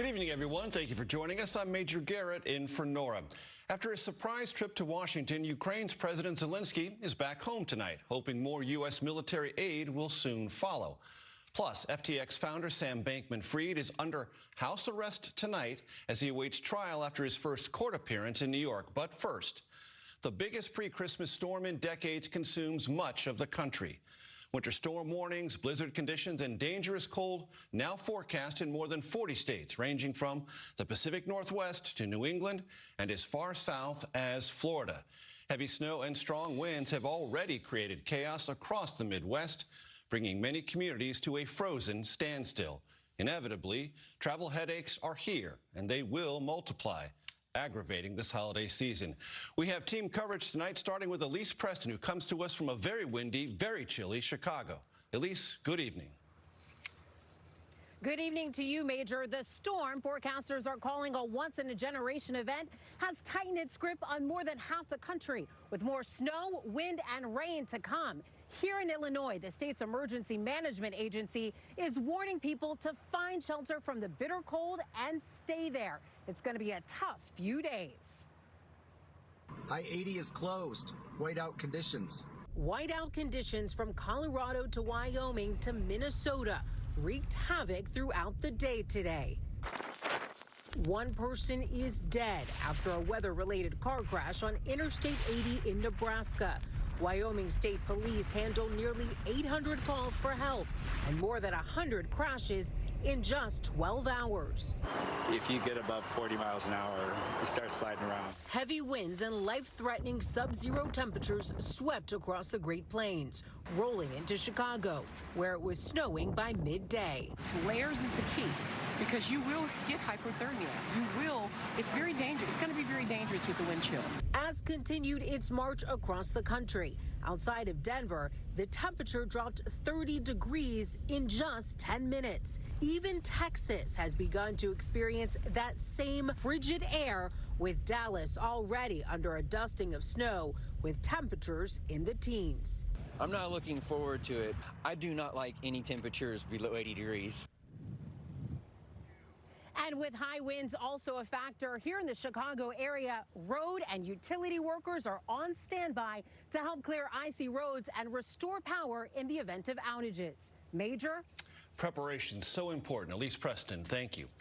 Good evening, everyone. Thank you for joining us. I'm Major Garrett in for Norah. After a surprise trip to Washington, Ukraine's President Zelensky is back home tonight, hoping more U.S. military aid will soon follow. Plus, FTX founder Sam Bankman-Fried is under house arrest tonight as he awaits trial after his first court appearance in New York. But first, the biggest pre-Christmas storm in decades consumes much of the country. Winter storm warnings, blizzard conditions, and dangerous cold now forecast in more than 40 states, ranging from the Pacific Northwest to New England and as far south as Florida. Heavy snow and strong winds have already created chaos across the Midwest, bringing many communities to a frozen standstill. Inevitably, travel headaches are here, and they will multiply, aggravating this holiday season. We have team coverage tonight, starting with Elise Preston, who comes to us from a very windy, very chilly Chicago. Elise, good evening. Good evening to you, Major. The storm forecasters are calling a once-in-a-generation event has tightened its grip on more than half the country, with more snow, wind, and rain to come. Here in Illinois, the state's emergency management agency is warning people to find shelter from the bitter cold and stay there. It's going to be a tough few days. I-80 is closed. Whiteout conditions. Whiteout conditions from Colorado to Wyoming to Minnesota wreaked havoc throughout the day today. One person is dead after a weather-related car crash on Interstate 80 in Nebraska. Wyoming State Police handled nearly 800 calls for help and more than 100 crashes in just 12 hours. If you get above 40 miles an hour, you start sliding around. Heavy winds and life-threatening sub-zero temperatures swept across the Great Plains, rolling into Chicago, where it was snowing by midday. Layers is the key, because you will get hypothermia. It's very dangerous. It's going to be very dangerous with the wind chill. As continued its march across the country, outside of Denver, the temperature dropped 30 degrees in just 10 minutes. Even Texas has begun to experience that same frigid air, with Dallas already under a dusting of snow, with temperatures in the teens. I'm not looking forward to it. I do not like any temperatures below 80 degrees. And with high winds also a factor here in the Chicago area, road and utility workers are on standby to help clear icy roads and restore power in the event of outages. Major? Preparation so important. Elise Preston, thank you.